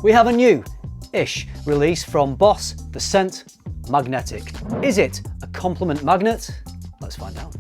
we have a new-ish release from Boss, the scent Magnetic. Is it a compliment magnet? Let's find out.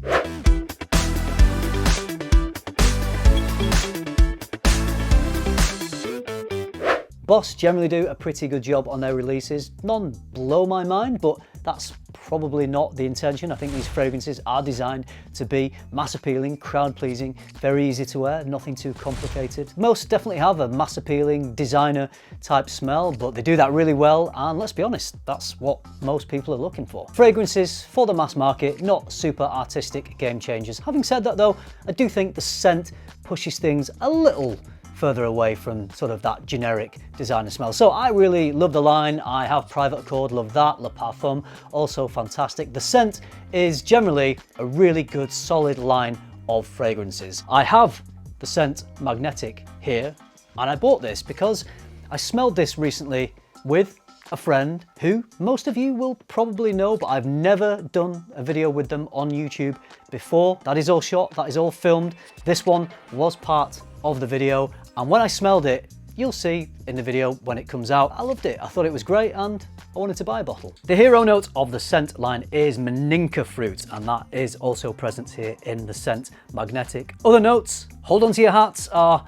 Boss generally do a pretty good job on their releases. None blow my mind, but that's probably not the intention. I think these fragrances are designed to be mass appealing, crowd pleasing, very easy to wear, nothing too complicated. Most definitely have a mass appealing designer type smell, but they do that really well, and let's be honest, that's what most people are looking for. Fragrances for the mass market, not super artistic game changers. Having said that though, I do think the scent pushes things a little further away from sort of that generic designer smell. So I really love the line. I have Private Accord, love that. Le Parfum, also fantastic. The scent is generally a really good solid line of fragrances. I have the scent Magnetic here, and I bought this because I smelled this recently with a friend who most of you will probably know, but I've never done a video with them on YouTube before. That is all shot, that is all filmed. This one was part of the video, and when I smelled it, you'll see in the video when it comes out, I loved it. I thought it was great and I wanted to buy a bottle. The hero note of the scent line is Maninka fruit, and that is also present here in the scent Magnetic. Other notes, hold on to your hats, are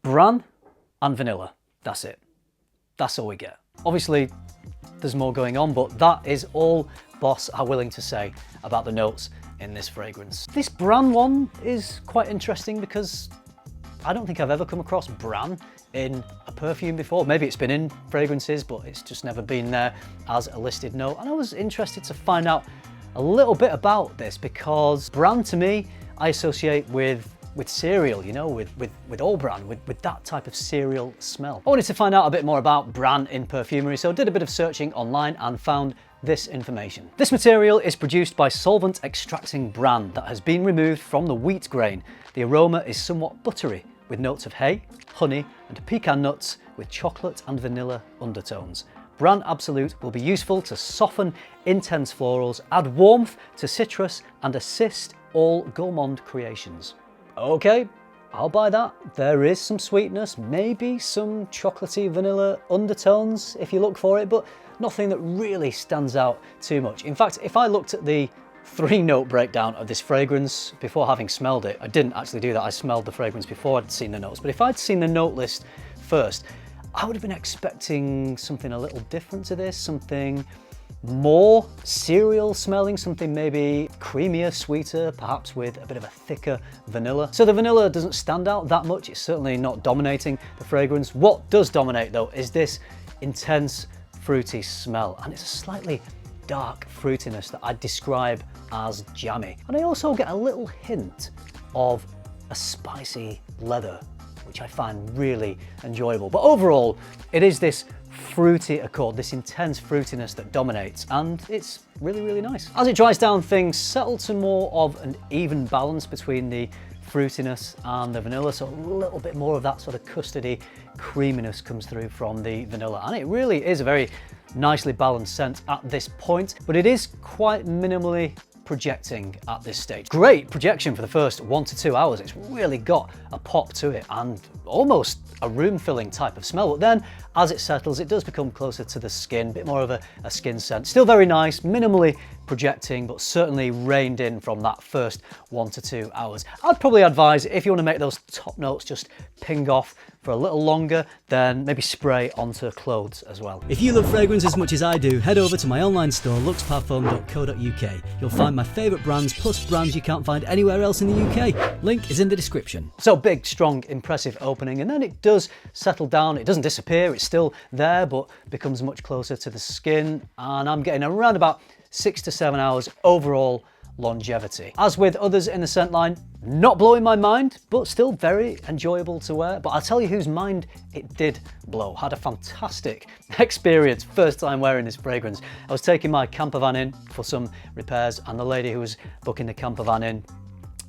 bran and vanilla. That's it. That's all we get. Obviously, there's more going on, but that is all Boss are willing to say about the notes in this fragrance. This bran one is quite interesting because I don't think I've ever come across bran in a perfume before. Maybe it's been in fragrances, but it's just never been there as a listed note. And I was interested to find out a little bit about this because bran to me, I associate with cereal, you know, with all bran, with that type of cereal smell. I wanted to find out a bit more about bran in perfumery, so I did a bit of searching online and found this information. This material is produced by solvent extracting bran that has been removed from the wheat grain. The aroma is somewhat buttery, with notes of hay, honey, and pecan nuts with chocolate and vanilla undertones. Bran Absolute will be useful to soften intense florals, add warmth to citrus, and assist all gourmand creations. Okay, I'll buy that. There is some sweetness, maybe some chocolatey vanilla undertones if you look for it, but nothing that really stands out too much. In fact, if I looked at the 3-note breakdown of this fragrance before having smelled it, I didn't actually do that, I smelled the fragrance before I'd seen the notes, but if I'd seen the note list first, I would have been expecting something a little different to this, something more cereal smelling, something maybe creamier, sweeter, perhaps with a bit of a thicker vanilla. So the vanilla doesn't stand out that much, it's certainly not dominating the fragrance. What does dominate though is this intense fruity smell, and it's a slightly dark fruitiness that I'd describe as jammy. And I also get a little hint of a spicy leather, which I find really enjoyable. But overall, it is this fruity accord, this intense fruitiness that dominates, and it's really, really nice. As it dries down, things settle to more of an even balance between the fruitiness and the vanilla, so a little bit more of that sort of custardy creaminess comes through from the vanilla, and it really is a very nicely balanced scent at this point, but it is quite minimally projecting at this stage. Great projection for the first 1 to 2 hours. It's really got a pop to it and almost a room-filling type of smell, but then as it settles, it does become closer to the skin, a bit more of a skin scent. Still very nice, minimally projecting, but certainly reined in from that first 1 to 2 hours. I'd probably advise, if you want to make those top notes just ping off for a little longer, then maybe spray onto clothes as well. If you love fragrance as much as I do, head over to my online store, luxparfum.co.uk. You'll find my favourite brands, plus brands you can't find anywhere else in the UK. Link is in the description. So big, strong, impressive opening, and then it does settle down. It doesn't disappear, it's still there, but becomes much closer to the skin, and I'm getting around about 6 to 7 hours overall longevity. As with others in the scent line, not blowing my mind, but still very enjoyable to wear. But I'll tell you whose mind it did blow. Had a fantastic experience first time wearing this fragrance. I was taking my camper van in for some repairs, and the lady who was booking the camper van in,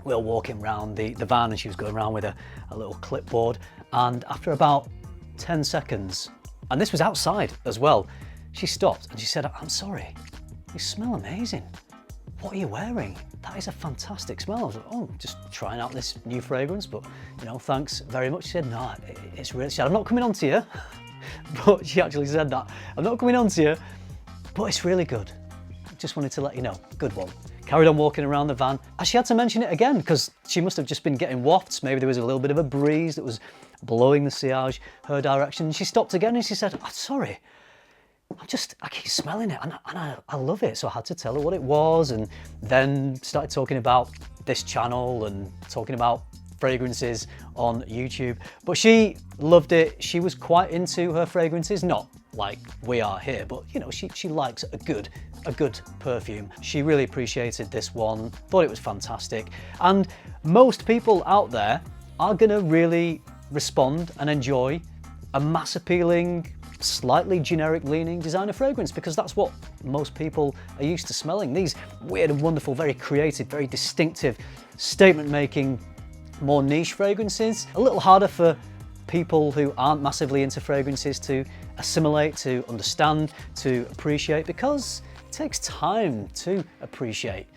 we were walking around the van, and she was going around with a little clipboard, and after about 10 seconds, and this was outside as well, she stopped and she said, "I'm sorry, you smell amazing. What are you wearing? That is a fantastic smell." I was like, "Oh, just trying out this new fragrance, but you know, thanks very much." She said, "No, it's really," she said, "I'm not coming on to you, but she actually said that. I'm not coming on to you, but it's really good. Just wanted to let you know, good one. Carried on walking around the van, and she had to mention it again because she must have just been getting wafts. Maybe there was a little bit of a breeze that was blowing the sillage her direction. And she stopped again and she said, "I'm sorry, I keep smelling it and I love it." So I had to tell her what it was, and then started talking about this channel and talking about fragrances on YouTube. But she loved it. She was quite into her fragrances, not like we are here, but you know, she likes a good perfume. She really appreciated this one, thought it was fantastic. And most people out there are gonna really respond and enjoy a mass appealing, slightly generic leaning designer fragrance, because that's what most people are used to smelling. These weird and wonderful, very creative, very distinctive, statement making, more niche fragrances. A little harder for people who aren't massively into fragrances to assimilate, to understand, to appreciate, because it takes time to appreciate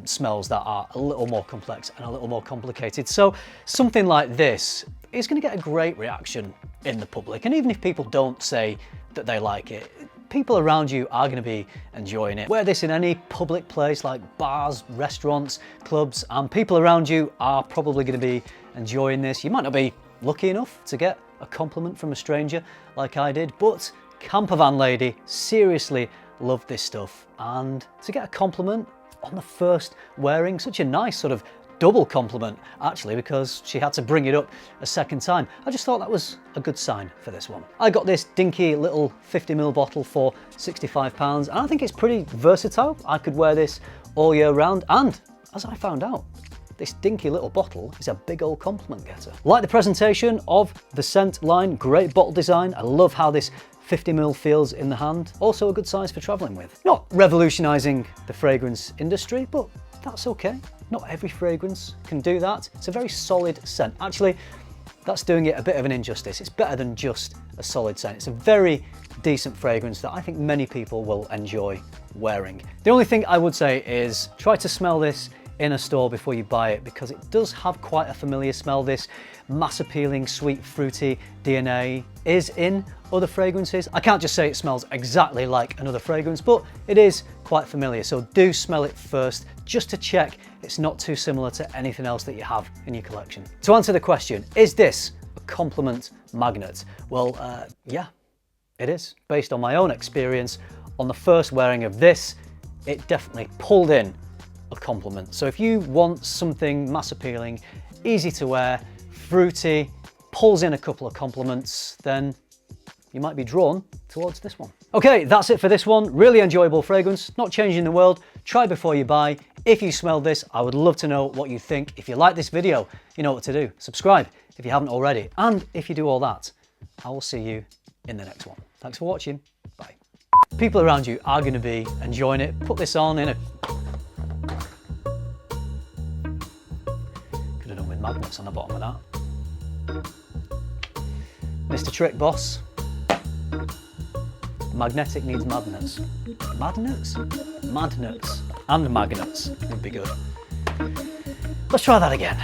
smells that are a little more complex and a little more complicated. So something like this is going to get a great reaction in the public, and even if people don't say that they like it, people around you are going to be enjoying it. Wear this in any public place like bars, restaurants, clubs, and people around you are probably going to be enjoying this. You might not be lucky enough to get a compliment from a stranger like I did, but campervan lady seriously loved this stuff, and to get a compliment on the first wearing, such a nice sort of double compliment actually, because she had to bring it up a second time. I just thought that was a good sign for this one. I got this dinky little 50ml bottle for £65, and I think it's pretty versatile. I could wear this all year round, and as I found out, this dinky little bottle is a big old compliment getter. Like the presentation of the scent line, great bottle design. I love how this 50ml feels in the hand. Also a good size for traveling with. Not revolutionizing the fragrance industry, but that's okay. Not every fragrance can do that. It's a very solid scent. Actually, that's doing it a bit of an injustice. It's better than just a solid scent. It's a very decent fragrance that I think many people will enjoy wearing. The only thing I would say is try to smell this in a store before you buy it, because it does have quite a familiar smell. This mass appealing, sweet, fruity DNA is in other fragrances. I can't just say it smells exactly like another fragrance, but it is quite familiar. So do smell it first, just to check it's not too similar to anything else that you have in your collection. To answer the question, is this a compliment magnet? Well, yeah, it is. Based on my own experience, on the first wearing of this, it definitely pulled in a compliment. So if you want something mass appealing, easy to wear, fruity, pulls in a couple of compliments, then you might be drawn towards this one. Okay, that's it for this one. Really enjoyable fragrance, not changing the world. Try before you buy. If you smelled this, I would love to know what you think. If you like this video, you know what to do. Subscribe if you haven't already. And if you do all that, I will see you in the next one. Thanks for watching. Bye. People around you are going to be enjoying it. Put this on in a... Could have done with magnets on the bottom of that. Mr. Trick Boss. Magnetic needs magnets. Magnets? Magnets. And magnets would be good. Let's try that again.